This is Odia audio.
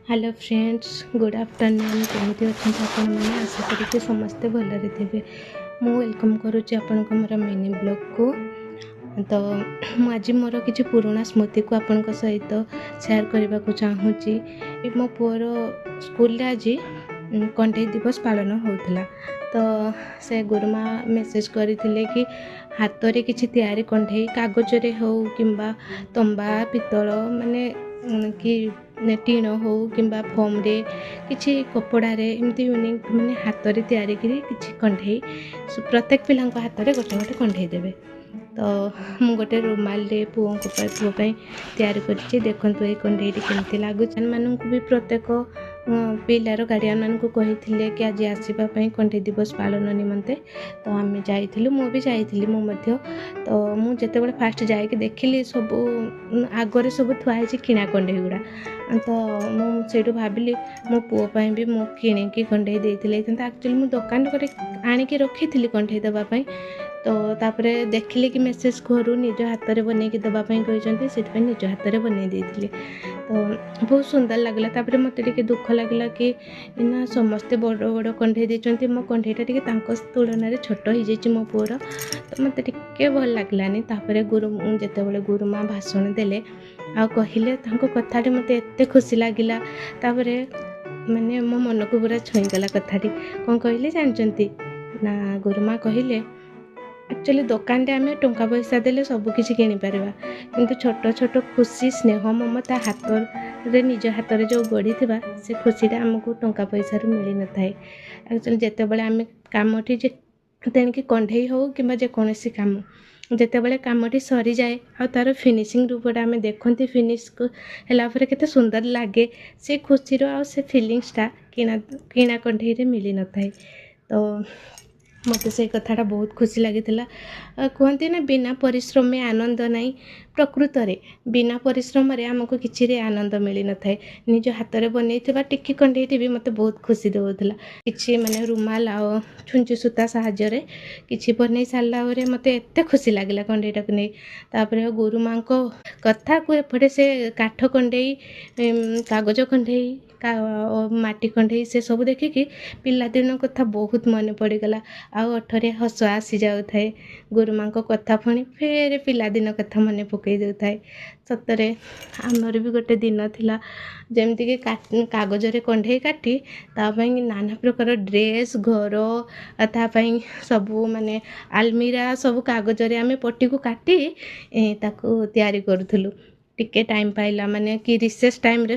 हेलो फ्रेंड्स गुड आफ्टरनून केମିତି ଅଛନ୍ତି ଆପଣମାନେ आशा करी समस्ते भलରେ ଥିବେ। ମୁଁ ୱେଲକମ୍ କରୁଛି ଆପଣଙ୍କ ମୋର ମିନି ବ୍ଲଗ୍କୁ। ତ ମୁଁ ଆଜି ମୋର କିଛି ପୁରୁଣା ସ୍ମୃତିକୁ ଆପଣଙ୍କ ସହିତ ସେୟାର କରିବାକୁ ଚାହୁଁଛି। ମୋ ପୁଅର ସ୍କୁଲରେ ଆଜି କଣ୍ଢେଇ ଦିବସ ପାଳନ ହେଉଥିଲା। ତ ସେ ଗୁରୁମା ମେସେଜ୍ କରିଥିଲେ କି ହାତରେ କିଛି ତିଆରି କଣ୍ଢେଇ କାଗଜରେ ହେଉ କିମ୍ବା ତମ୍ବା ପିତ୍ତଳ ମାନେ କି ଟିଣ ହେଉ କିମ୍ବା ଫୋମ୍ରେ କିଛି କପଡ଼ାରେ ଏମିତି ୟୁନିକ୍ ମାନେ ହାତରେ ତିଆରି କରି କିଛି କଣ୍ଢେଇ ପ୍ରତ୍ୟେକ ପିଲାଙ୍କ ହାତରେ ଗୋଟେ ଗୋଟେ କଣ୍ଢେଇ ଦେବେ। ତ ମୁଁ ଗୋଟେ ରୁମାଲରେ ପୁଅ ପାଇଁ ତିଆରି କରିଛି। ଦେଖନ୍ତୁ ଏଇ କଣ୍ଢେଇଟି କେମିତି ଲାଗୁଛି। ସେମାନଙ୍କୁ ବି ପ୍ରତ୍ୟେକ ପିଲାର ଗାର୍ଡ଼ିଆନମାନଙ୍କୁ କହିଥିଲେ କି ଆଜି ଆସିବା ପାଇଁ କଣ୍ଢେଇ ଦିବସ ପାଳନ ନିମନ୍ତେ। ତ ଆମେ ଯାଇଥିଲୁ, ମୁଁ ବି ଯାଇଥିଲି ମୁଁ ମଧ୍ୟ। ତ ମୁଁ ଯେତେବେଳେ ଫାଷ୍ଟ ଯାଇକି ଦେଖିଲି ସବୁ ଆଗରେ ସବୁ ଥୁଆ ହେଇଛି କିଣା କଣ୍ଢେଇ ଗୁଡ଼ା। ତ ମୁଁ ସେଇଠୁ ଭାବିଲି ମୋ ପୁଅ ପାଇଁ ବି ମୁଁ କିଣିକି କଣ୍ଢେଇ ଦେଇଥିଲି ହେଇଥାନ୍ତା। ଆକ୍ଚୁଆଲି ମୁଁ ଦୋକାନରୁ ଗୋଟେ ଆଣିକି ରଖିଥିଲି କଣ୍ଢେଇ ଦେବା ପାଇଁ। ତ ତାପରେ ଦେଖିଲି କି ମେସେଜ୍ ଘରୁ ନିଜ ହାତରେ ବନେଇକି ଦେବା ପାଇଁ କହିଛନ୍ତି, ସେଥିପାଇଁ ନିଜ ହାତରେ ବନେଇ ଦେଇଥିଲି। ତ ବହୁତ ସୁନ୍ଦର ଲାଗିଲା। ତାପରେ ମୋତେ ଟିକେ ଦୁଃଖ ଲାଗିଲା କି ନା ସମସ୍ତେ ବଡ଼ ବଡ଼ କଣ୍ଢେଇ ଦେଇଛନ୍ତି, ମୋ କଣ୍ଢେଇଟା ଟିକେ ତାଙ୍କ ତୁଳନାରେ ଛୋଟ ହେଇଯାଇଛି ମୋ ପୁଅର। ତ ମୋତେ ଟିକେ ଭଲ ଲାଗିଲାନି। ତାପରେ ଯେତେବେଳେ ଗୁରୁମା ଭାଷଣ ଦେଲେ ଆଉ କହିଲେ, ତାଙ୍କ କଥାଟି ମୋତେ ଏତେ ଖୁସି ଲାଗିଲା। ତାପରେ ମାନେ ମୋ ମନକୁ ପୁରା ଛୁଇଁଗଲା କଥାଟି। କ'ଣ କହିଲେ ଜାଣିଛନ୍ତି ନା, ଗୁରୁମା କହିଲେ ଆକ୍ଚୁଆଲି ଦୋକାନରେ ଆମେ ଟଙ୍କା ପଇସା ଦେଲେ ସବୁ କିଛି କିଣିପାରିବା, କିନ୍ତୁ ଛୋଟ ଛୋଟ ଖୁସି ସ୍ନେହ ମମତା ହାତରେ ନିଜ ହାତରେ ଯେଉଁ ଗଢ଼ିଥିବା ସେ ଖୁସିଟା ଆମକୁ ଟଙ୍କା ପଇସାରୁ ମିଳିନଥାଏ। ଆକ୍ଚୁଆଲି ଯେତେବେଳେ ଆମେ କାମଟି ତେଣିକି କଣ୍ଢେଇ ହେଉ କିମ୍ବା ଯେକୌଣସି କାମ, ଯେତେବେଳେ କାମଟି ସରିଯାଏ ଆଉ ତା'ର ଫିନିସିଂ ରୂପଟା ଆମେ ଦେଖନ୍ତି, ଫିନିସ୍କୁ ହେଲା ପରେ କେତେ ସୁନ୍ଦର ଲାଗେ, ସେ ଖୁସିର ଆଉ ସେ ଫିଲିଙ୍ଗସଟା କିଣା କଣ୍ଢେଇରେ ମିଳିନଥାଏ। ତ ମୋତେ ସେଇ କଥାଟା ବହୁତ ଖୁସି ଲାଗିଥିଲା। କୁହନ୍ତି ନା ବିନା ପରିଶ୍ରମେ ଆନନ୍ଦ ନାହିଁ। ପ୍ରକୃତରେ ବିନା ପରିଶ୍ରମରେ ଆମକୁ କିଛିରେ ଆନନ୍ଦ ମିଳିନଥାଏ। ନିଜ ହାତରେ ବନେଇଥିବା ଟିକି କଣ୍ଢେଇଟି ବି ମୋତେ ବହୁତ ଖୁସି ଦେଉଥିଲା। କିଛି ମାନେ ରୁମାଲ ଆଉ ଛୁଞ୍ଚି ସୂତା ସାହାଯ୍ୟରେ କିଛି ବନେଇ ସାରିଲା ପରେ ମୋତେ ଏତେ ଖୁସି ଲାଗିଲା କଣ୍ଢେଇଟାକୁ ନେଇ। ତାପରେ ଗୁରୁମାଙ୍କ କଥାକୁ ଏପଟେ ସେ କାଠ କଣ୍ଢେଇ, କାଗଜ କଣ୍ଢେଇ, ମାଟି କଣ୍ଢେଇ ସେସବୁ ଦେଖିକି ପିଲାଦିନ କଥା ବହୁତ ମନେ ପଡ଼ିଗଲା। ଆଉ ଓଠରେ ହସ ଆସିଯାଉଥାଏ। ଗୁରୁମାଙ୍କ କଥା ପୁଣି ଫେର ପିଲାଦିନ କଥା ମନେ ପକାଇ ଦେଉଥାଏ। ସତରେ ଆମର ବି ଗୋଟେ ଦିନ ଥିଲା ଯେମିତିକି କାଗଜରେ କଣ୍ଢେଇ କାଟି ତା ପାଇଁ ନାନା ପ୍ରକାର ଡ୍ରେସ୍, ଘର, ତା ପାଇଁ ସବୁ ମାନେ ଆଲମିରା ସବୁ କାଗଜରେ ଆମେ ପଟିକୁ କାଟି ତାକୁ ତିଆରି କରୁଥିଲୁ। ଟିକେ ଟାଇମ୍ ପାଇଲା ମାନେ କି ରିସେସ୍ ଟାଇମ୍ରେ